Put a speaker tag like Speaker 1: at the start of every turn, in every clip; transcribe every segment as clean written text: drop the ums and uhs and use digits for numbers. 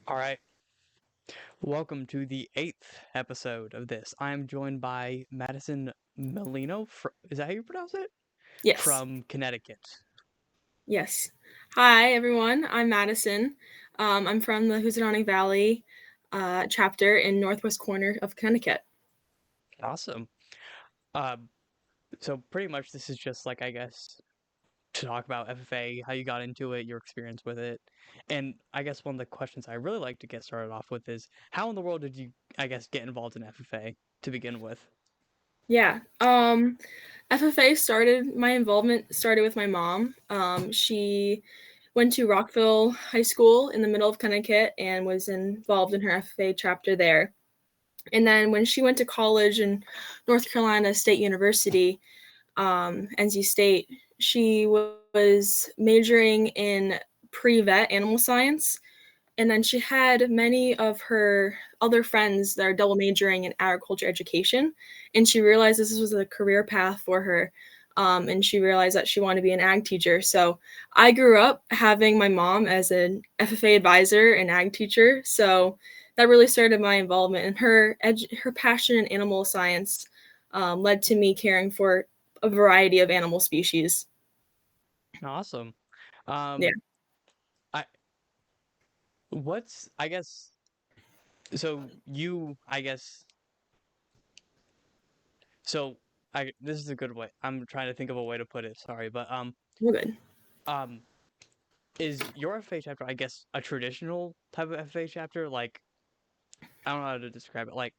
Speaker 1: All right. Welcome to the eighth episode of this. I am joined by Madison Melino. Is that how you pronounce it?
Speaker 2: Yes.
Speaker 1: From Connecticut.
Speaker 2: Yes. Hi, everyone. I'm Madison. I'm from the Housatonic Valley chapter in northwest corner of Connecticut.
Speaker 1: Awesome. Uh, so pretty much this is just like, I guess, to talk about FFA, how you got into it, your experience with it. And I guess one of the questions I really like to get started off with is how in the world did you, I guess, get involved in FFA to begin with?
Speaker 2: Yeah. FFA my involvement started with my mom. She went to Rockville High School in the middle of Connecticut and was involved in her FFA chapter there. And then when she went to college in North Carolina State University, NC State, she was majoring in pre-vet animal science. And then she had many of her other friends that are double majoring in agriculture education. And she realized this was a career path for her. And she realized that she wanted to be an ag teacher. So I grew up having my mom as an FFA advisor and ag teacher. So that really started my involvement. And her passion in animal science led to me caring for a variety of animal species.
Speaker 1: Awesome.
Speaker 2: Yeah.
Speaker 1: Um, I I guess, so you, I guess, So this is a good way. I'm trying to think of a way to put it. Sorry, but
Speaker 2: Well, good.
Speaker 1: um is your FFA chapter, I guess, a traditional type of FFA chapter? Like, I don't know how to describe it. Like,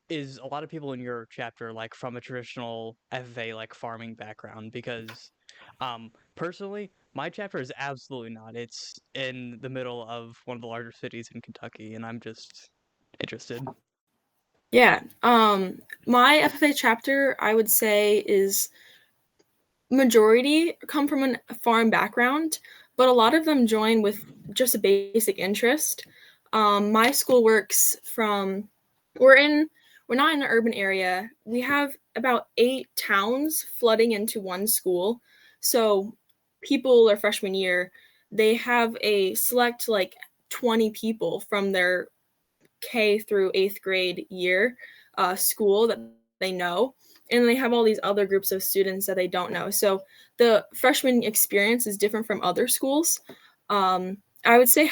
Speaker 1: is a lot of people in your chapter like from a traditional FFA like farming background? Because personally, my chapter is absolutely not. It's in the middle of one of the larger cities in Kentucky, and I'm just interested.
Speaker 2: Yeah. My FFA chapter, I would say, is majority come from a farm background, but a lot of them join with just a basic interest. My school works from we're in we're not in an urban area. We have about 8 towns flooding into one school. So people their freshman year, they have a select like 20 people from their K through 8th grade year school that they know. And they have all these other groups of students that they don't know. So the freshman experience is different from other schools. I would say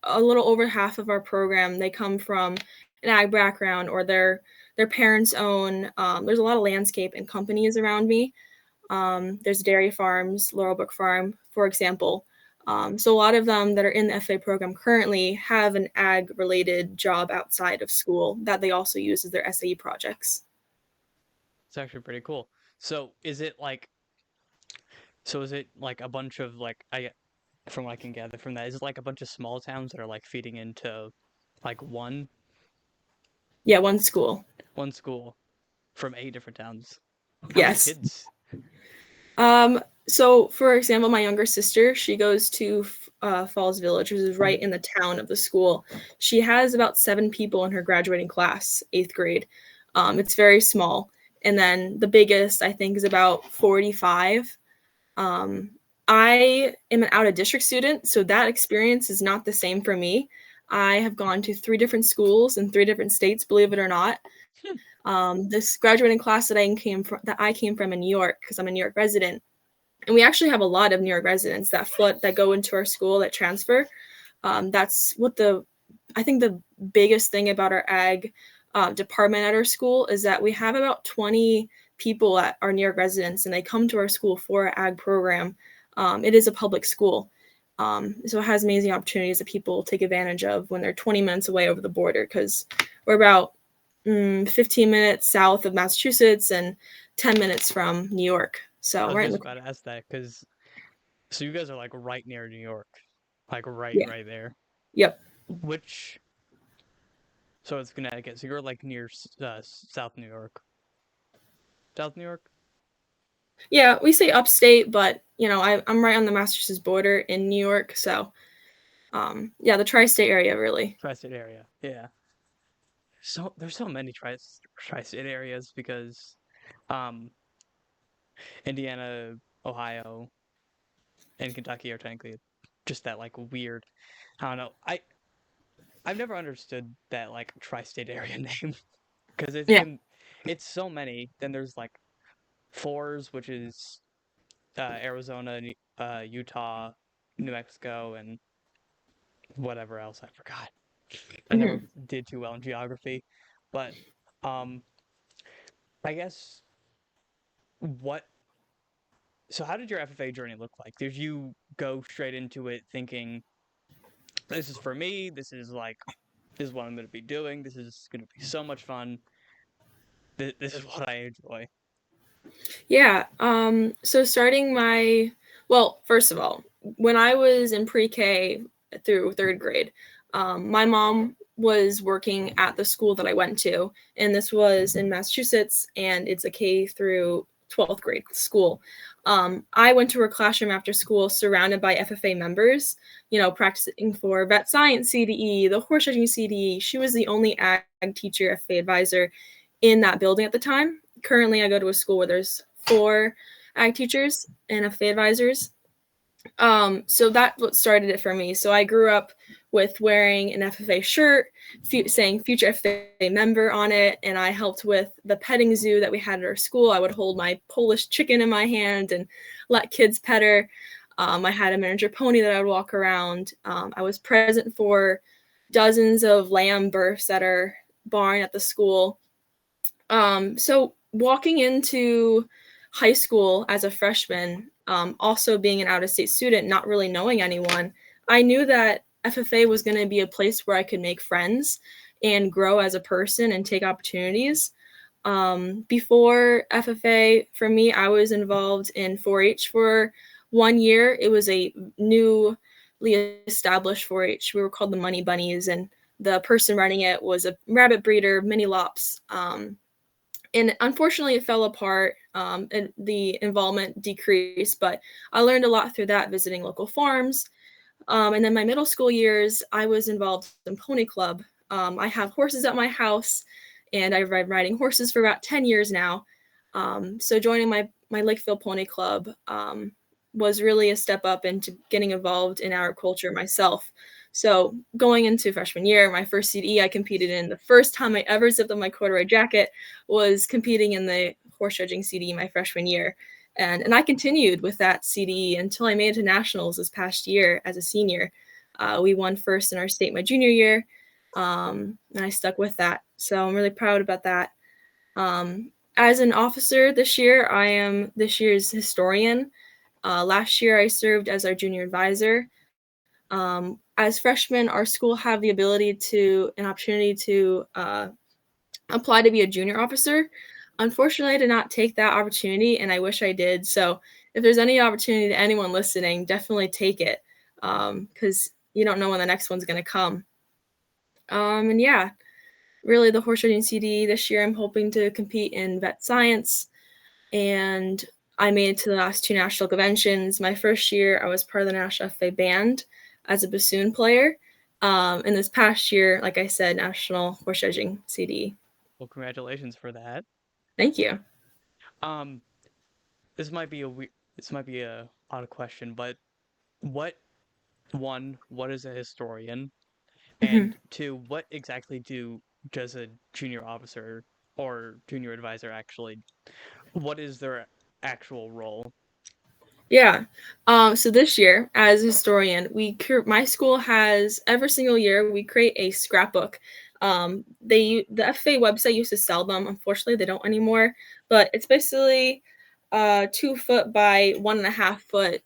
Speaker 2: a little over half of our program, they come from an ag background or their parents own. There's a lot of landscape and companies around me. There's dairy farms, Laurelbrook Farm, for example. So a lot of them that are in the FA program currently have an ag-related job outside of school that they also use as their SAE projects.
Speaker 1: It's actually pretty cool. So is it like a bunch of like I from what I can gather from that, is it like a bunch of small towns that are like feeding into like
Speaker 2: Yeah, one school.
Speaker 1: one school from eight different towns? How many
Speaker 2: Yes.
Speaker 1: kids?
Speaker 2: So, for example, my younger sister, she goes to Falls Village, which is right in the town of the school. She has about 7 people in her graduating class, 8th grade. It's very small. And then the biggest, I think, is about 45. Um, I am an out of district student, so that experience is not the same for me. I have gone to 3 different schools in 3 different states, believe it or not. This graduating class that I came from in New York, because I'm a New York resident, and we actually have a lot of New York residents that go into our school that transfer. That's what I think the biggest thing about our ag department at our school is that we have about 20 people at our New York residents, and they come to our school for our ag program. It is a public school, so it has amazing opportunities that people take advantage of when they're 20 minutes away over the border, because we're about 15 minutes south of Massachusetts and 10 minutes from New York.
Speaker 1: I
Speaker 2: So
Speaker 1: was
Speaker 2: right in
Speaker 1: just
Speaker 2: the
Speaker 1: about to ask that because so you guys are like right near New York, like
Speaker 2: yeah,
Speaker 1: right there.
Speaker 2: yep.
Speaker 1: Which so it's Connecticut. So you're like near South New York, South New York,
Speaker 2: Yeah, we say upstate, but I'm right on the Massachusetts border in New York, so yeah, the tri-state area really.
Speaker 1: tri-state area. Yeah. So there's so many tri-state areas because um Indiana, Ohio, and Kentucky are technically just that like weird. I don't know. I've never understood that like tri-state area name because
Speaker 2: Yeah.
Speaker 1: it's so many. Then there's like fours, which is Arizona, Utah, New Mexico, and whatever else I forgot. I never
Speaker 2: Hmm.
Speaker 1: did too well in geography, but um, I guess what. So, how did your FFA journey look like? Did you go straight into it thinking this is for me? This is what I'm going to be doing. This is going to be so much fun. This is what I enjoy.
Speaker 2: Yeah. So starting well, first of all, when I was in pre-K through third grade, my mom was working at the school that I went to, and this was in Massachusetts, and it's a K through 12th grade school. I went to her classroom after school surrounded by FFA members, practicing for vet science CDE, the horse judging CDE. She was the only ag teacher, FFA advisor in that building at the time. Currently, I go to a school where there's 4 ag teachers and FFA advisors. So that's what started it for me. So I grew up with wearing an FFA shirt saying future FFA member on it, and I helped with the petting zoo that we had at our school. I would hold my Polish chicken in my hand and let kids pet her. I had a miniature pony that I would walk around. I was present for dozens of lamb births at our barn at the school. So walking into high school as a freshman, also being an out-of-state student, not really knowing anyone, I knew that FFA was going to be a place where I could make friends and grow as a person and take opportunities. Before FFA, for me, I was involved in 4-H for 1 year. It was a newly established 4-H. We were called the Money Bunnies, and the person running it was a rabbit breeder, Mini Lops. And unfortunately it fell apart, and the involvement decreased, but I learned a lot through that, visiting local farms. And then my middle school years, I was involved in pony club. I have horses at my house, and I've been riding horses for about 10 years now. So joining my Lakeville Pony Club was really a step up into getting involved in agriculture myself. So going into freshman year, my first CDE I competed in, the first time I ever zipped up my corduroy jacket was competing in the horse judging CDE my freshman year. And I continued with that CDE until I made it to nationals this past year as a senior. We won first in our state my junior year, and I stuck with that. So I'm really proud about that. As an officer this year, I am this year's historian. Last year, I served as our junior advisor. As freshmen, our school have the ability an opportunity to apply to be a junior officer. Unfortunately, I did not take that opportunity, and I wish I did. So, if there's any opportunity to anyone listening, definitely take it, because you don't know when the next one's going to come. And yeah, really, the horse riding CD this year, I'm hoping to compete in vet science, and I made it to the last 2 national conventions. My first year, I was part of the National FA band as a bassoon player. And this past year, like I said, National Horse Judging CD.
Speaker 1: Well, congratulations for that.
Speaker 2: Thank you.
Speaker 1: Um, this might be a odd question, but what what is a historian?
Speaker 2: Mhm.
Speaker 1: And two, what exactly does a junior officer or junior advisor actually? What is their actual role?
Speaker 2: Yeah. So this year, as a historian, my school has every single year we create a scrapbook. The FA website used to sell them. Unfortunately, they don't anymore. But it's basically 2 foot by 1.5 foot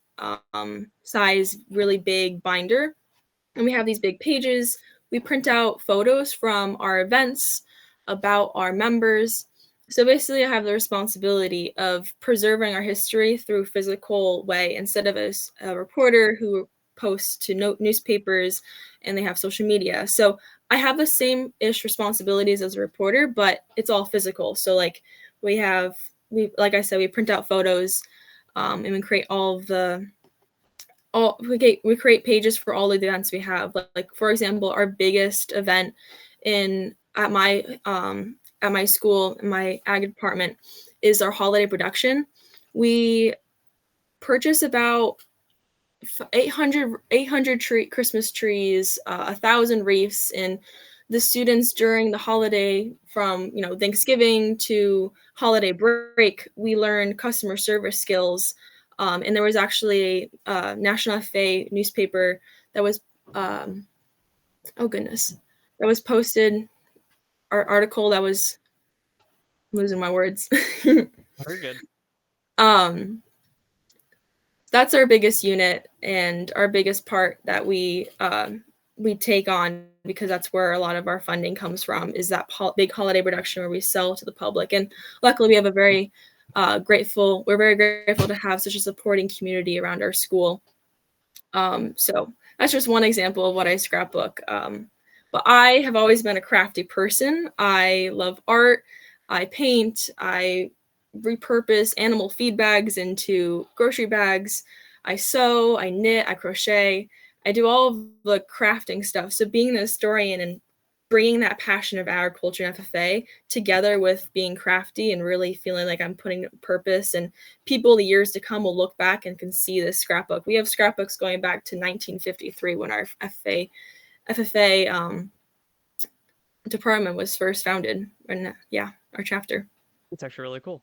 Speaker 2: size, really big binder, and we have these big pages. We print out photos from our events about our members. So basically, I have the responsibility of preserving our history through a physical way instead of as a reporter who posts to newspapers and they have social media. So I have the same ish responsibilities as a reporter, but it's all physical. So like like I said, we print out photos, and we create we create pages for all the events we have. Like for example, our biggest event in at my school, in my ag department, is our holiday production. We purchase about 800 Christmas trees, 1,000 wreaths, and the students during the holiday from Thanksgiving to holiday break, we learned customer service skills. And there was actually a National FFA newspaper that was oh goodness, that was posted, our article that was losing my words.
Speaker 1: Very good.
Speaker 2: That's our biggest unit and our biggest part that we take on, because that's where a lot of our funding comes from, is that big holiday production where we sell to the public. And luckily we have a very we're very grateful to have such a supporting community around our school. So that's just one example of what I scrapbook. But I have always been a crafty person. I love art. I paint. I repurpose animal feed bags into grocery bags. I sew, I knit, I crochet. I do all of the crafting stuff. So being the historian and bringing that passion of agriculture and FFA together with being crafty and really feeling like I'm putting purpose, and people the years to come will look back and can see this scrapbook. We have scrapbooks going back to 1953 when our FFA department was first founded, and our chapter.
Speaker 1: It's actually really cool.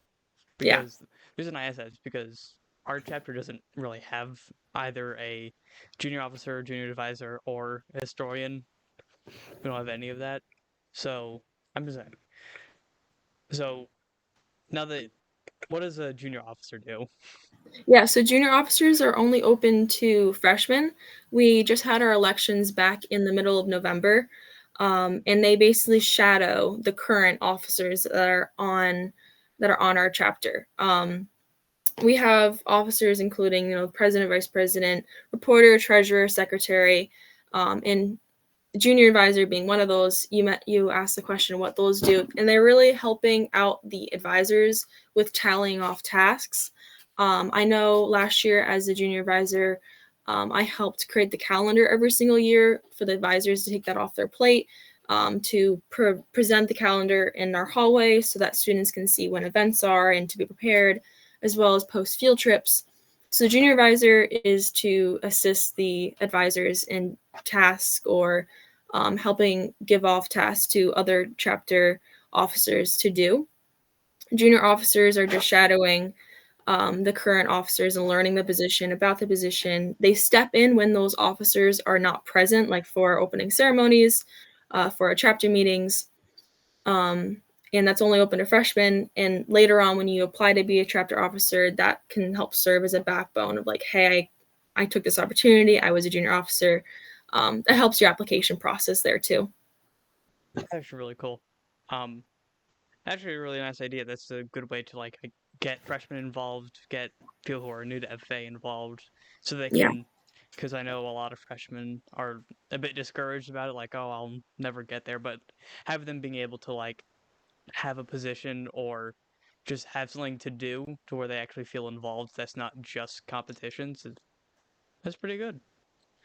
Speaker 2: Yeah.
Speaker 1: Because the reason I ask that is because our chapter doesn't really have either a junior officer, junior advisor, or a historian. We don't have any of that. So I'm just saying. So now what does a junior officer do?
Speaker 2: Yeah, so junior officers are only open to freshmen. We just had our elections back in the middle of November, and they basically shadow the current officers that are on our chapter. We have officers including, president, vice president, reporter, treasurer, secretary, and junior advisor being one of those. You asked the question what those do, and they're really helping out the advisors with tallying off tasks. I know last year as a junior advisor, I helped create the calendar every single year for the advisors to take that off their plate, to present the calendar in our hallway so that students can see when events are and to be prepared, as well as post field trips. So the junior advisor is to assist the advisors in tasks or helping give off tasks to other chapter officers to do. Junior officers are just shadowing the current officers and learning the position, about the position. They step in when those officers are not present, like for opening ceremonies, for our chapter meetings. And that's only open to freshmen. And later on, when you apply to be a chapter officer, that can help serve as a backbone of like, hey, I took this opportunity. I was a junior officer. That helps your application process there too.
Speaker 1: That's actually really cool. Actually, a really nice idea. That's a good way to get freshmen involved, get people who are new to FA involved, so they
Speaker 2: Yeah.
Speaker 1: can. Because I know a lot of freshmen are a bit discouraged about it, like, oh, I'll never get there. But have them being able to have a position or just have something to do to where they actually feel involved. That's not just competitions. That's pretty good.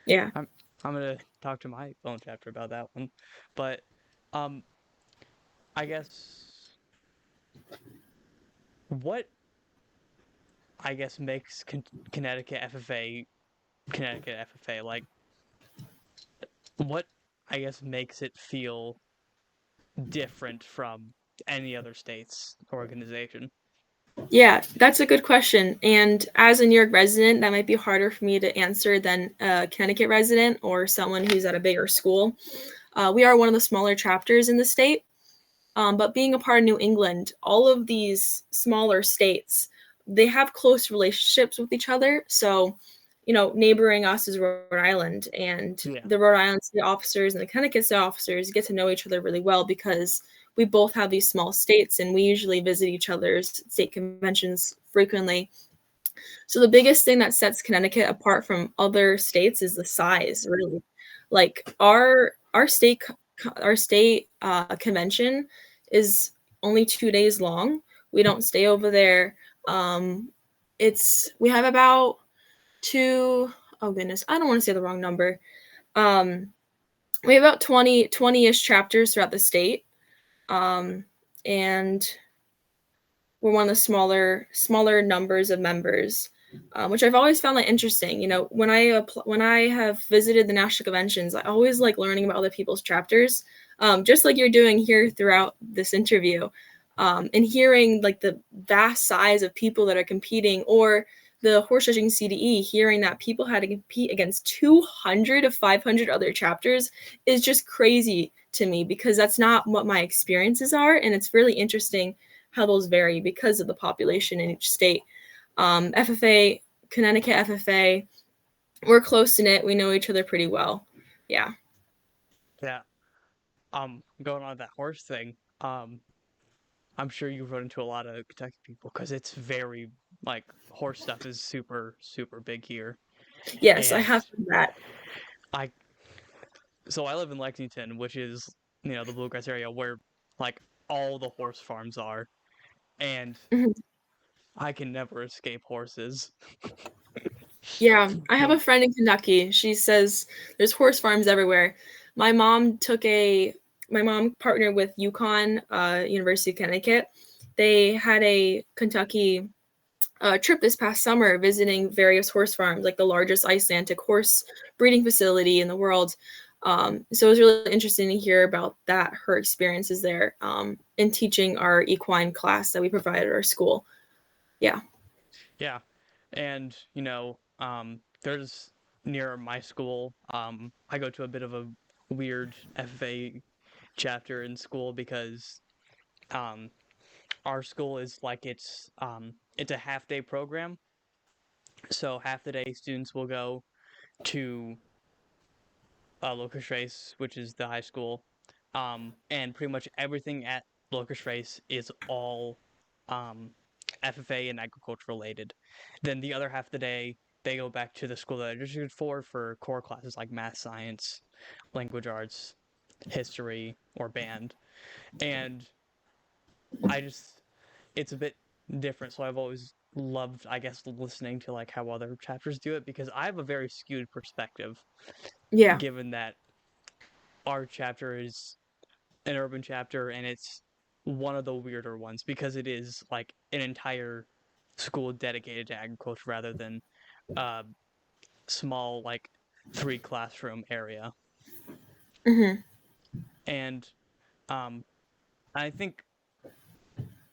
Speaker 2: Yeah.
Speaker 1: I'm gonna talk to my own chapter about that one, but um, I guess what makes Connecticut FFA Connecticut FFA what makes it feel different from any other state's organization.
Speaker 2: Yeah, that's a good question. And as a New York resident, that might be harder for me to answer than a Connecticut resident or someone who's at a bigger school. We are one of the smaller chapters in the state. But being a part of New England, all of these smaller states, they have close relationships with each other. So, neighboring us is Rhode Island, and the Rhode Island state officers and the Connecticut state officers get to know each other really well because we both have these small states and we usually visit each other's state conventions frequently. So the biggest thing that sets Connecticut apart from other states is the size, really. Like our state convention is only 2 days long. We don't stay over there. We have about oh goodness, I don't want to say the wrong number. We have about 20-ish chapters throughout the state. And we're one of the smaller numbers of members. which I've always found that interesting. You know, when I have visited the national conventions, I always like learning about other people's chapters, just like you're doing here throughout this interview, and hearing like the vast size of people that are competing, or the horse judging CDE, hearing that people had to compete against 200 of 500 other chapters is just crazy to me, because that's not what my experiences are, and it's really interesting how those vary because of the population in each state. FFA, Connecticut FFA, we're close knit. We know each other pretty well. Yeah.
Speaker 1: Yeah. Going on that horse thing. I'm sure you've run into a lot of Kentucky people because it's very like horse stuff is super super big here,
Speaker 2: Yes, I
Speaker 1: and
Speaker 2: have that.
Speaker 1: I so I live in Lexington, which is the bluegrass area where like all the horse farms are, and
Speaker 2: Mhm.
Speaker 1: I can never escape horses.
Speaker 2: Yeah, I have
Speaker 1: No,
Speaker 2: a friend in Kentucky. She says there's horse farms everywhere. My mom took a my mom partnered with UConn, University of Connecticut. They had a Kentucky trip this past summer, visiting various horse farms, like the largest Icelandic horse breeding facility in the world. So it was really interesting to hear about that, her experiences there, in teaching our equine class that we provide at our school. Yeah.
Speaker 1: yeah, and there's near my school. I go to a bit of a weird FFA chapter in school because um our school is like it's a half day program. So half the day students will go to Locust Race, which is the high school, and pretty much everything at Locust Race is all um, FFA and agriculture related. Then the other half of the day, they go back to the school that they're registered for core classes like math, science, language arts, history, or band. And I just, it's a bit different. So I've always loved, I guess, listening to like how other chapters do it because I have a very skewed perspective,
Speaker 2: Yeah.
Speaker 1: given that our chapter is an urban chapter and it's one of the weirder ones because it is like an entire school dedicated to agriculture rather than a small like 3 classroom area.
Speaker 2: Hmm.
Speaker 1: And um, I think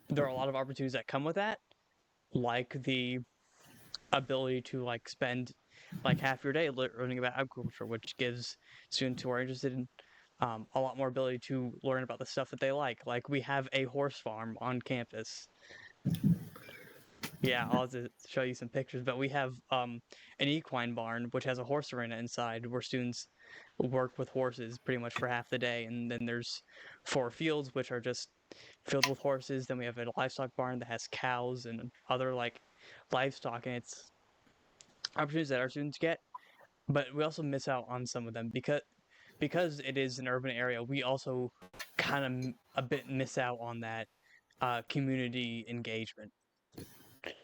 Speaker 1: there are a lot of opportunities that come with that, like the ability to like spend like half your day learning about agriculture, which gives students who are interested in a lot more ability to learn about the stuff that they like. Like we have a horse farm on campus. Yeah, I'll have to show you some pictures, but we have an equine barn which has a horse arena inside where students work with horses pretty much for half the day, and then there's 4 fields which are just filled with horses. Then we have a livestock barn that has cows and other like livestock, and it's opportunities that our students get, but we also miss out on some of them because it is an urban area. We also kind of a bit miss out on that community engagement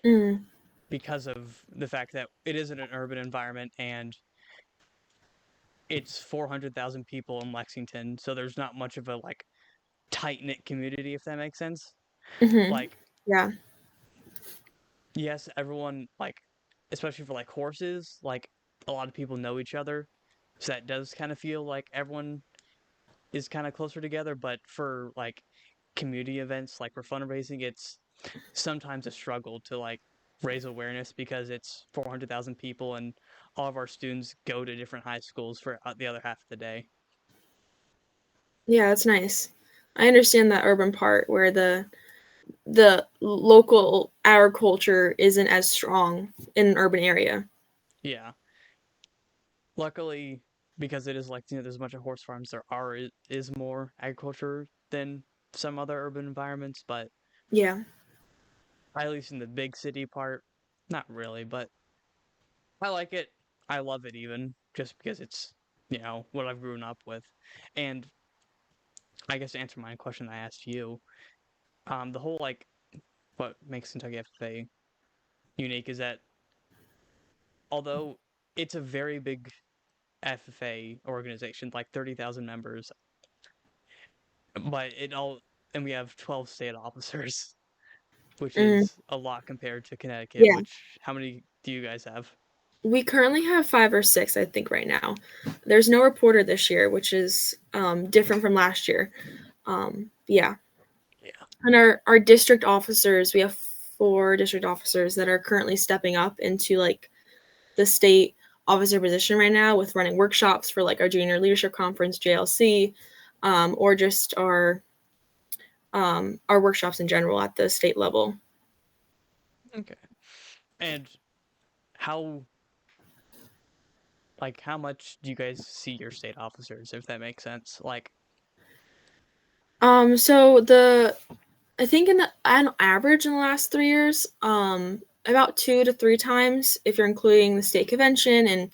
Speaker 2: Mm.
Speaker 1: because of the fact that it is in an urban environment and it's 400,000 people in Lexington, so there's not much of a like tight knit community, if that makes sense.
Speaker 2: Hmm.
Speaker 1: Like,
Speaker 2: Yeah.
Speaker 1: yes, everyone like, especially for like horses, like a lot of people know each other, so that does kind of feel like everyone is kind of closer together. But for like community events, like for fundraising, it's sometimes a struggle to like raise awareness because it's 400,000 people and all of our students go to different high schools for the other half of the day.
Speaker 2: Yeah, that's nice. I understand that urban part where the local agriculture isn't as strong in an urban area.
Speaker 1: Yeah. Luckily, because it is like, there's a bunch of horse farms, is more agriculture than some other urban environments, but
Speaker 2: Yeah.
Speaker 1: at least in the big city part, not really, but I like it. I love it even just because it's, what I've grown up with. And I guess to answer my question I asked you, the whole like what makes Kentucky FFA unique is that although it's a very big FFA organization, like 30,000 members, but it all and we have 12 state officers, which
Speaker 2: Mm.
Speaker 1: is a lot compared to Connecticut.
Speaker 2: Yeah.
Speaker 1: Which how many? do you guys have?
Speaker 2: We currently have 5 or 6, I think, right now. There's no reporter this year, which is different from last year. Yeah.
Speaker 1: Yeah.
Speaker 2: And our district officers, we have 4 district officers that are currently stepping up into like the state officer position right now with running workshops for like our junior leadership conference, JLC, or just our workshops in general at the state level.
Speaker 1: Okay. And how how much do you guys see your state officers, if that makes sense? Like,
Speaker 2: So I think on average in the last 3 years, about 2 to 3 times if you're including the state convention, and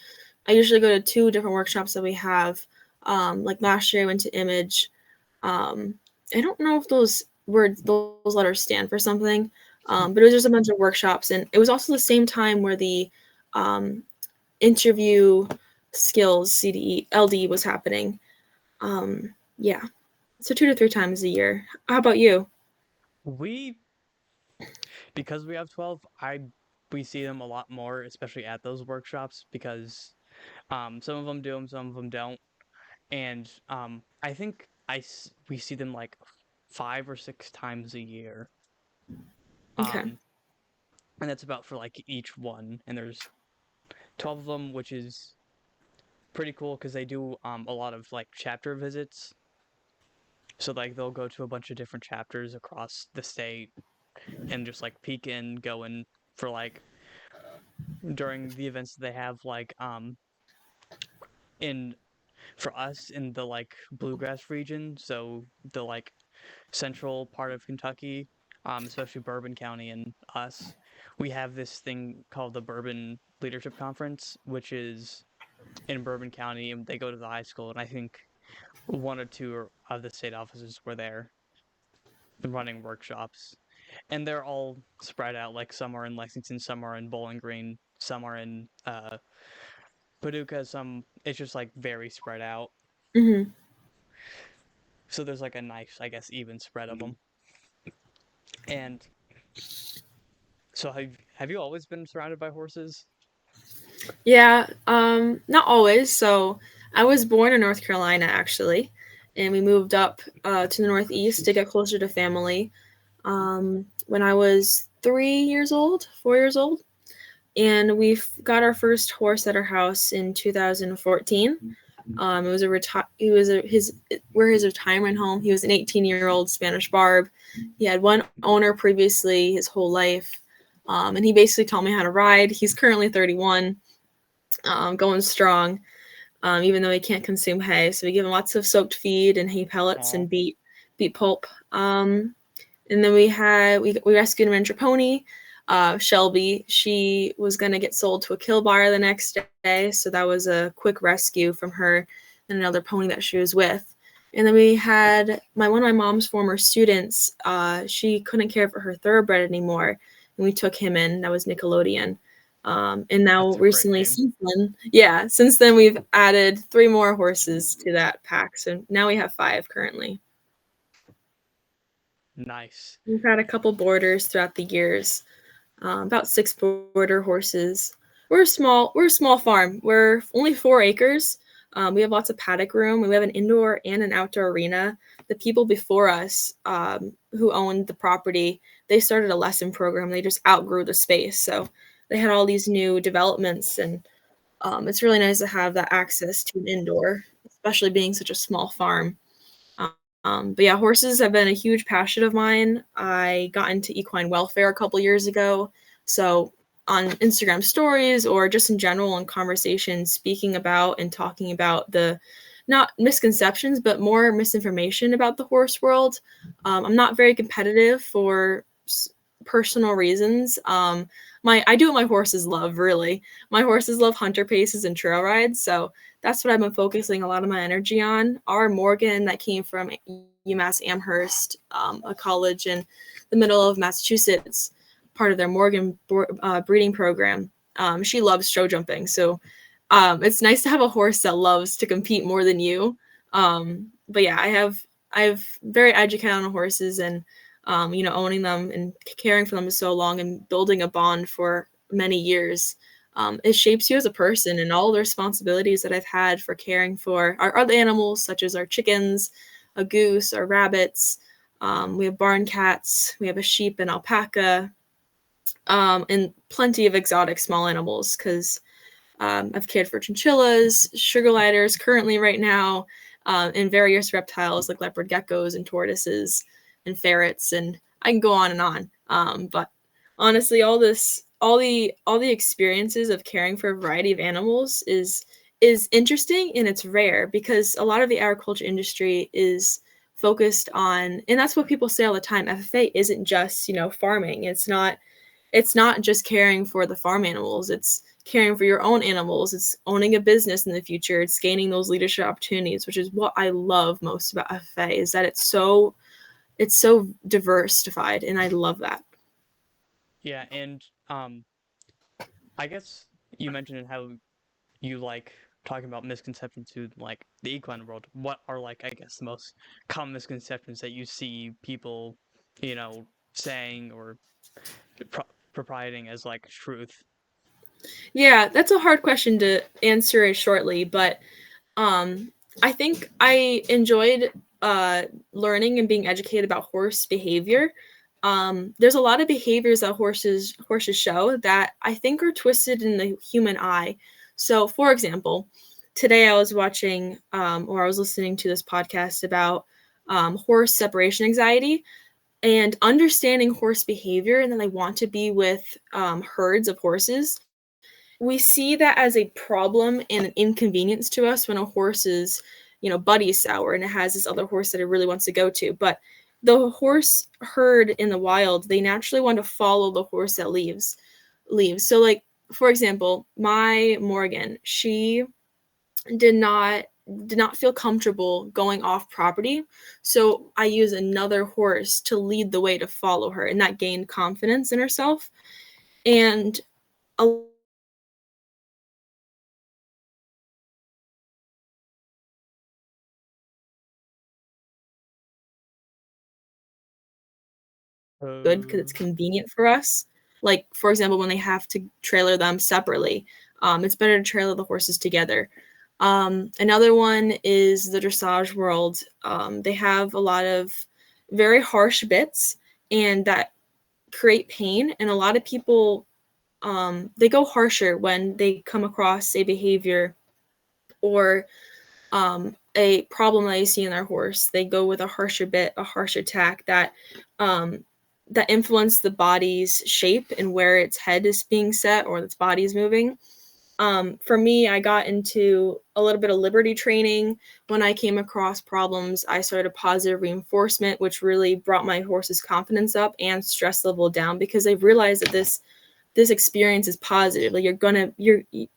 Speaker 2: I usually go to 2 different workshops that we have. Like last year I went to Image. I don't know if those letters stand for something, but it was just a bunch of workshops, and it was also the same time where the um, interview skills CDE LD was happening. Yeah, so 2 to 3 times a year. How about you?
Speaker 1: we because we have 12, we see them a lot more, especially at those workshops, because some of them do them, some of them don't. And I think we see them like 5 or 6 times a year.
Speaker 2: Okay.
Speaker 1: Um, and that's about for like each one. And there's 12 of them, which is pretty cool because they do a lot of like chapter visits. So like they'll go to a bunch of different chapters across the state and just like peek in, go in for like during the events that they have, like in for us in the like bluegrass region, so the like central part of Kentucky, especially Bourbon County and us, we have this thing called the Bourbon Leadership Conference, which is in Bourbon County, and they go to the high school, and I think one or two of the state offices were there running workshops, and they're all spread out. Like some are in Lexington, some are in Bowling Green, some are in Paducah. Some it's just like very spread out.
Speaker 2: Hmm.
Speaker 1: So there's like a nice, I guess, even spread of them. And so have you always been surrounded by horses?
Speaker 2: Yeah, not always. So I was born in North Carolina actually, and we moved up to the Northeast to get closer to family when I was 3 years old, 4 years old, and we got our first horse at our house in 2014. It was he was we're his retirement home. He was an 18-year-old Spanish Barb. He had one owner previously his whole life, and he basically taught me how to ride. He's currently 31, going strong, even though he can't consume hay. So we give him lots of soaked feed and hay pellets
Speaker 1: Aw.
Speaker 2: and beet pulp. And then we rescued a miniature pony, Shelby. She was gonna get sold to a kill buyer the next day, so that was a quick rescue from her and another pony that she was with. And then we had one of my mom's former students. She couldn't care for her thoroughbred anymore, and we took him in. That was Nickelodeon. And now
Speaker 1: That's a great
Speaker 2: recently,
Speaker 1: name.
Speaker 2: since then we've added 3 more horses to that pack. So now we have 5 currently.
Speaker 1: Nice.
Speaker 2: We've had a couple boarders throughout the years, about 6 border horses. We're a small farm. We're only 4 acres. We have lots of paddock room. We have an indoor and an outdoor arena. The people before us, who owned the property, they started a lesson program. They just outgrew the space, so they had all these new developments, and it's really nice to have that access to an indoor, especially being such a small farm. But yeah, horses have been a huge passion of mine. I got into equine welfare a couple years ago. So on Instagram stories or just in general in conversations, speaking about and talking about the not misconceptions, but more misinformation about the horse world. I'm not very competitive for personal reasons. I do what my horses love, really. My horses love hunter paces and trail rides, so that's what I've been focusing a lot of my energy on. Our Morgan that came from UMass Amherst, a college in the middle of Massachusetts, part of their Morgan breeding program. She loves show jumping, so it's nice to have a horse that loves to compete more than you. But yeah, I've very educated on horses, and owning them and caring for them so long and building a bond for many years. It shapes you as a person, and all the responsibilities that I've had for caring for our other animals, such as our chickens, a goose, our rabbits. We have barn cats, we have a sheep and alpaca, and plenty of exotic small animals because I've cared for chinchillas, sugar gliders currently right now, and various reptiles like leopard geckos and tortoises and ferrets, and I can go on and on. But honestly, all the experiences of caring for a variety of animals is interesting, and it's rare because a lot of the agriculture industry is focused on, and that's what people say all the time, FFA isn't just, farming. It's not just caring for the farm animals. It's caring for your own animals. It's owning a business in the future. It's gaining those leadership opportunities, which is what I love most about FFA, is that it's so diversified, and I love that.
Speaker 1: Yeah, and I guess you mentioned how you like talking about misconceptions to like the equine world. What are like I guess the most common misconceptions that you see people, you know, saying or pro- propriating as like truth?
Speaker 2: Yeah, that's a hard question to answer shortly, but I think I enjoyed learning and being educated about horse behavior. There's a lot of behaviors that horses show that I think are twisted in the human eye. So, for example, today I was watching or I was listening to this podcast about horse separation anxiety and understanding horse behavior, and then they want to be with herds of horses. We see that as a problem and an inconvenience to us when a horse is, buddy sour and it has this other horse that it really wants to go to. But the horse herd in the wild, they naturally want to follow the horse that leaves. So like, for example, my Morgan, she did not feel comfortable going off property. So I use another horse to lead the way to follow her, and that gained confidence in herself. And a good because it's
Speaker 1: Uh,
Speaker 2: convenient for us. Like, for example, when they have to trailer them separately, it's better to trailer the horses together. Another one is the dressage world. They have a lot of very harsh bits and that create pain, and a lot of people they go harsher when they come across a behavior or a problem that you see in their horse. They go with a harsher bit, a harsher tack um, that influence the body's shape and where its head is being set or its body is moving. For me, I got into a little bit of liberty training. When I came across problems, I started positive reinforcement, which really brought my horse's confidence up and stress level down because I realized that this experience is positive. Like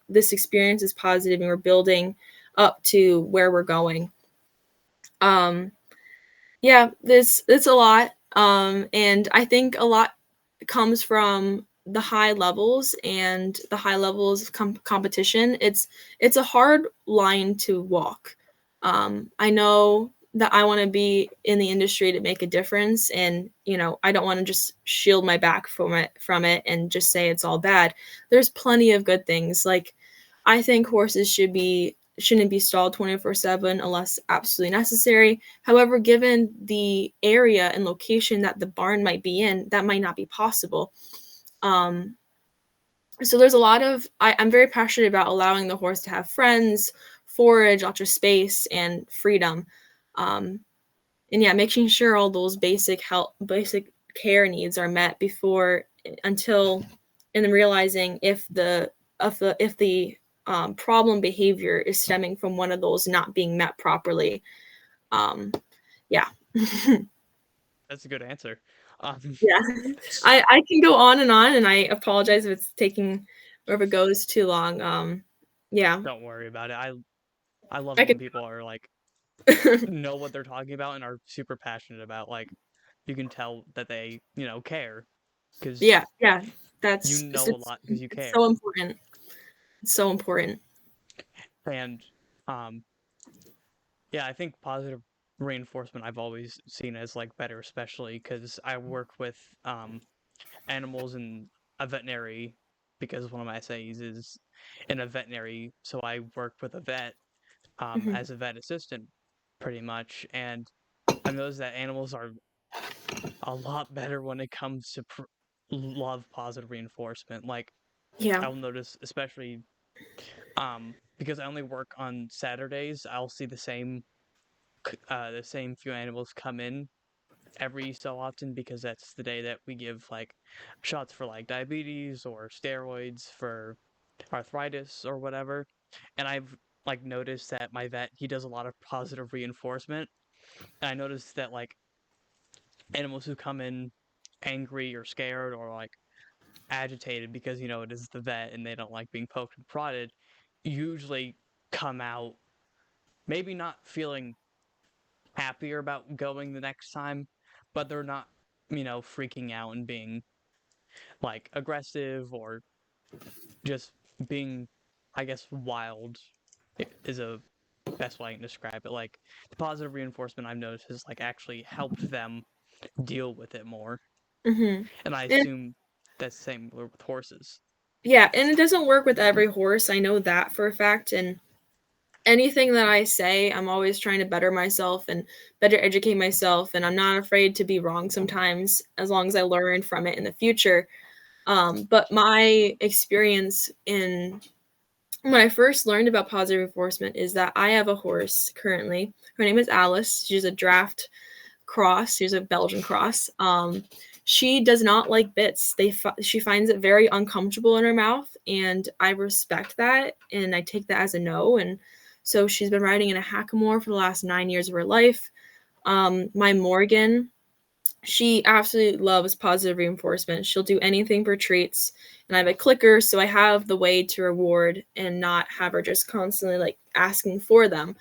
Speaker 2: this experience is positive, and we're building up to where we're going. Um, yeah, this it's a lot. And I think a lot comes from the high levels and the high levels of competition. It's a hard line to walk. I know that I want to be in the industry to make a difference, and I don't want to just shield my back from it and just say it's all bad. There's plenty of good things. Like, I think horses shouldn't be stalled 24/7 unless absolutely necessary. However, given the area and location that the barn might be in, that might not be possible. Um, so there's a lot of I'm very passionate about allowing the horse to have friends, forage, ultra space, and freedom. Um, and yeah, making sure all those basic care needs are met before until and then realizing if the problem behavior is stemming from one of those not being met properly. Um, yeah.
Speaker 1: that's a good answer. Um,
Speaker 2: Yeah. I can go on, and I apologize if it's taking or if it goes too long. Yeah.
Speaker 1: don't worry about it. I love
Speaker 2: I
Speaker 1: it when
Speaker 2: could
Speaker 1: people are like know what they're talking about and are super passionate about like you can tell that they care because
Speaker 2: yeah, yeah.
Speaker 1: you
Speaker 2: That's
Speaker 1: know a lot because you
Speaker 2: it's so
Speaker 1: care.
Speaker 2: important. It's so important.
Speaker 1: And um yeah, I think positive reinforcement I've always seen as like better, especially because I work with animals in a veterinary because one of my essays is in a veterinary, so I work with a vet
Speaker 2: Mhm.
Speaker 1: as a vet assistant pretty much, and I've noticed that animals are a lot better when it comes to love positive reinforcement. Like
Speaker 2: Yeah.
Speaker 1: I'll notice, especially because I only work on Saturdays, I'll see the same few animals come in every so often because that's the day that we give like shots for like diabetes or steroids for arthritis or whatever. And I've like noticed that my vet, he does a lot of positive reinforcement. And I noticed that like animals who come in angry or scared or like agitated because it is the vet and they don't like being poked and prodded usually come out maybe not feeling happier about going the next time, but they're not, freaking out and being like aggressive or just being, I guess, wild is a best way I can describe it. Like the positive reinforcement I've noticed has like actually helped them deal with it more.
Speaker 2: Hmm.
Speaker 1: And I
Speaker 2: And
Speaker 1: assume that's the same with horses.
Speaker 2: yeah, and it doesn't work with every horse. I know that for a fact. And anything that I say, I'm always trying to better myself and better educate myself. And I'm not afraid to be wrong sometimes, as long as I learn from it in the future. But my experience in when I first learned about positive reinforcement is that I have a horse currently. Her name is Alice. She's a draft cross. She's a Belgian cross. She does not like bits. She finds it very uncomfortable in her mouth, and I respect that, and I take that as a no. And so she's been riding in a hackamore for the last 9 years of her life. My Morgan, she absolutely loves positive reinforcement. She'll do anything for treats. And I have a clicker, so I have the way to reward and not have her just constantly like asking for them.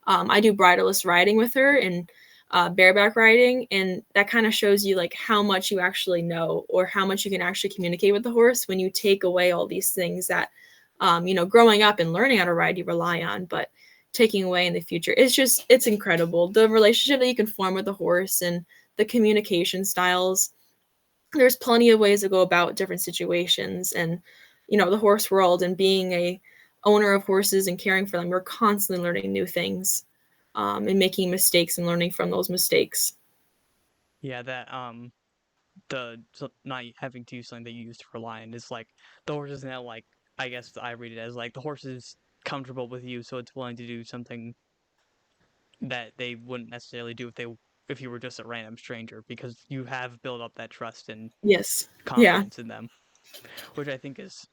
Speaker 2: I do bridleless riding with her and bareback riding, and that kind of shows you like how much you actually know or how much you can actually communicate with the horse when you take away all these things that, growing up and learning how to ride, you rely on, but taking away in the future. It's incredible. The relationship that you can form with the horse and the communication styles. There's plenty of ways to go about different situations, and the horse world and being a owner of horses and caring for them, we're constantly learning new things, and making mistakes and learning from those mistakes.
Speaker 1: Yeah, that not having to use something that you used to rely on is like the horse is now like I guess I read it as like the horse is comfortable with you, so it's willing to do something that they wouldn't necessarily do if you were just a random stranger because you have built up that trust and
Speaker 2: Yes. Yeah.
Speaker 1: confidence in them, which I think is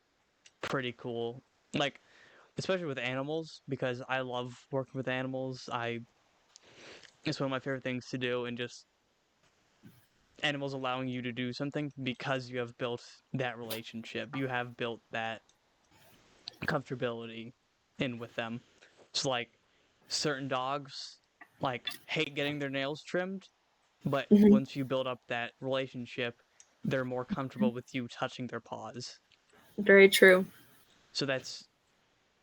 Speaker 1: pretty cool. Like especially with animals because I love working with animals. I It's one of my favorite things to do, and just animals allowing you to do something because you have built that relationship. You have built that comfortability in with them. It's like certain dogs like hate getting their nails trimmed, but
Speaker 2: Hmm.
Speaker 1: once you build up that relationship, they're more comfortable with you touching their paws.
Speaker 2: Very true.
Speaker 1: So that's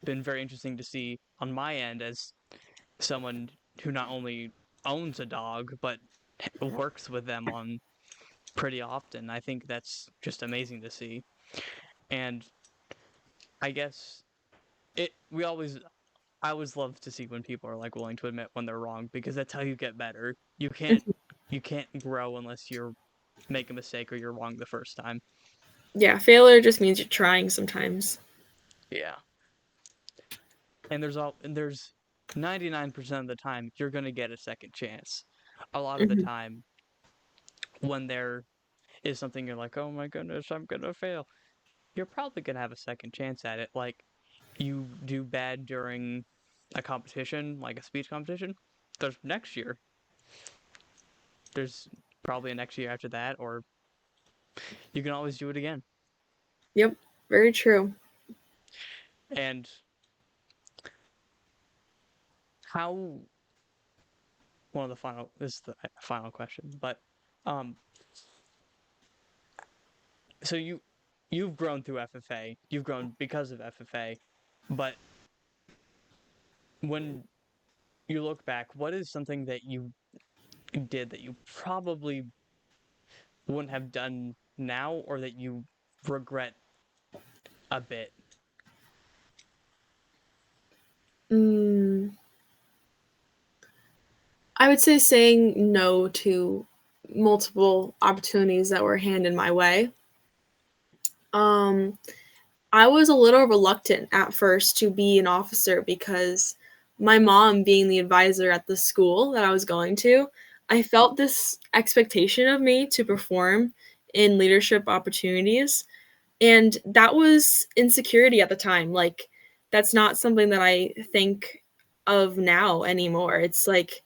Speaker 1: been very interesting to see on my end as someone who not only owns a dog but works with them on pretty often. I think that's just amazing to see. And I guess it we always I always love to see when people are like willing to admit when they're wrong because that's how you get better. You can't grow unless you're make a mistake or you're wrong the first time.
Speaker 2: Yeah, failure just means you're trying sometimes.
Speaker 1: Yeah. And there's 99% of the time you're going to get a second chance. A lot of the
Speaker 2: Hmm.
Speaker 1: time when there is something you're like, "Oh my goodness, I'm going to fail." You're probably going to have a second chance at it. Like you do bad during a competition, like a speech competition, there's next year. There's probably a next year after that, or you can always do it again.
Speaker 2: Yep, very true.
Speaker 1: And how one of the final this is the final question, but um, so you've grown through FFA, you've grown because of FFA, but when you look back, what is something that you did that you probably wouldn't have done now, or that you regret a bit?
Speaker 2: Mm, I would say saying no to multiple opportunities that were handed my way. Um, I was a little reluctant at first to be an officer because my mom being the advisor at the school that I was going to, I felt this expectation of me to perform in leadership opportunities. And that was insecurity at the time. Like, that's not something that I think of now anymore. It's like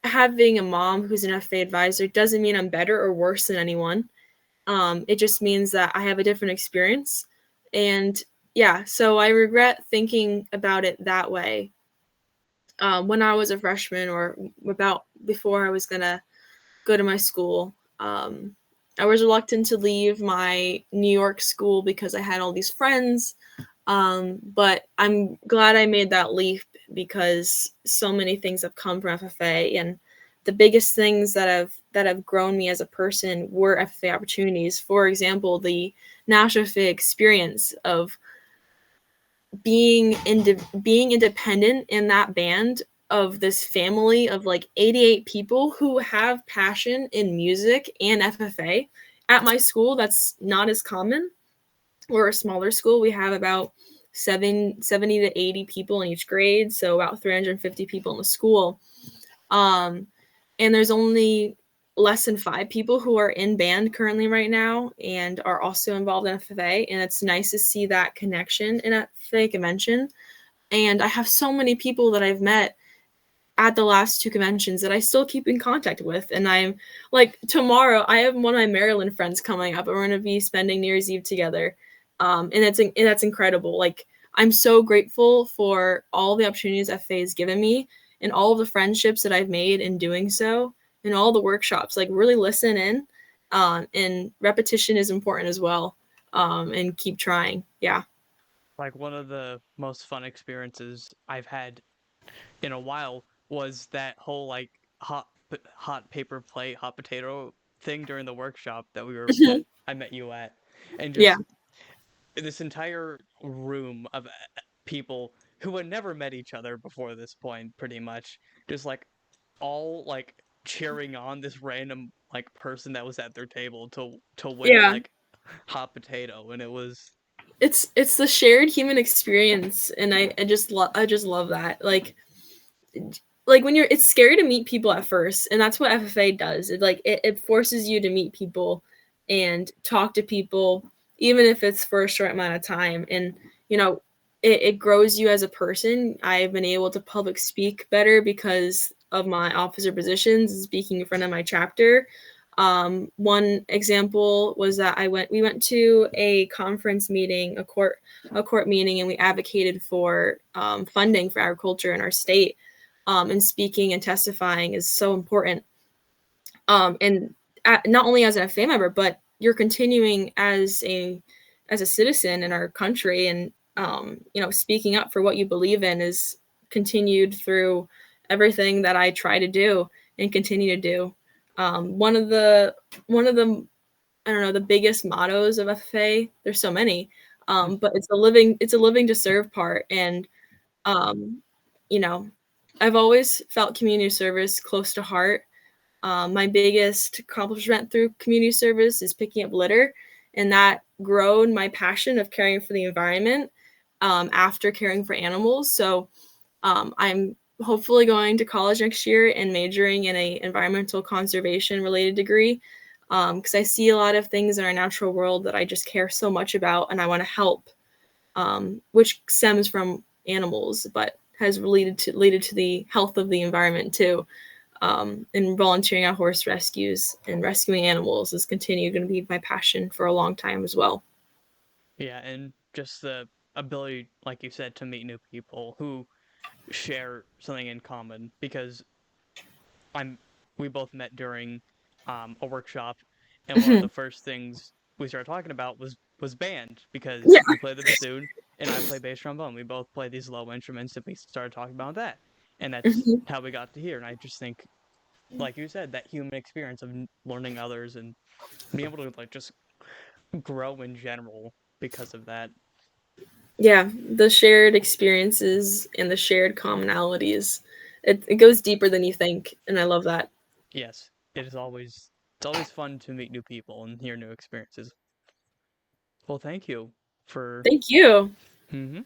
Speaker 2: having a mom who's an FA advisor doesn't mean I'm better or worse than anyone. It just means that I have a different experience. And yeah, so I regret thinking about it that way when I was a freshman or about before I was going to go to my school. I was reluctant to leave my New York school because I had all these friends. But I'm glad I made that leap because so many things have come from FFA, and the biggest things that have grown me as a person were FFA opportunities. For example, the National FFA experience of being independent in that band of this family of like 88 people who have passion in music and FFA. At my school, that's not as common. We're a smaller school. We have about 70 to 80 people in each grade, so about 350 people in the school. Um, and there's only less than 5 people who are in band currently right now and are also involved in FFA. And it's nice to see that connection in FFA convention. And I have so many people that I've met at the last 2 conventions that I still keep in contact with. And I'm like, tomorrow, I have one of my Maryland friends coming up, and we're going to be spending New Year's Eve together. And that's incredible. Like, I'm so grateful for all the opportunities FA has given me and all of the friendships that I've made in doing so and all the workshops. Like, really listen in. And repetition is important as well. And keep trying. Yeah.
Speaker 1: Like one of the most fun experiences I've had in a while was that whole like hot paper plate, hot potato thing during the workshop that I met you at, and
Speaker 2: Yeah.
Speaker 1: just this entire room of people who had never met each other before this point, pretty much, just like all like cheering on this random like person that was at their table to win
Speaker 2: Yeah.
Speaker 1: like hot potato, and it was
Speaker 2: It's the shared human experience, and I just love that. Like when you're it's scary to meet people at first, and that's what FFA does. It forces you to meet people and talk to people, even if it's for a short amount of time. And you know, it grows you as a person. I've been able to public speak better because of my officer positions, speaking in front of my chapter. One example was that we went to a conference meeting, a court meeting, and we advocated for funding for agriculture in our state. And speaking and testifying is so important. And not only as an FA member, but you're continuing as a citizen in our country, and speaking up for what you believe in is continued through everything that I try to do and continue to do. One of the I don't know, the biggest mottos of FFA. There's so many, but it's a living to serve part, and um, you know, I've always felt community service close to heart. My biggest accomplishment through community service is picking up litter, and that grown my passion of caring for the environment after caring for animals. So I'm hopefully going to college next year and majoring in a environmental conservation related degree because I see a lot of things in our natural world that I just care so much about and I want to help, which stems from animals, but has related to the health of the environment too. And volunteering at horse rescues and rescuing animals is going to be my passion for a long time as well.
Speaker 1: yeah, and just the ability, like you said, to meet new people who share something in common because I'm we both met during a workshop, and one of the first things we started talking about was band
Speaker 2: Yeah.
Speaker 1: because you play the bassoon and I play bass trombone. We both play these low instruments, and we started talking about that, and that's
Speaker 2: Mhm.
Speaker 1: how we got to here. And I just think, like you said, that human experience of learning others and being able to like just grow in general because of that.
Speaker 2: Yeah, the shared experiences and the shared commonalities. It goes deeper than you think, and I love that.
Speaker 1: Yes, it's always fun to meet new people and hear new experiences. Well, thank you for.
Speaker 2: Thank you.
Speaker 1: Mhm.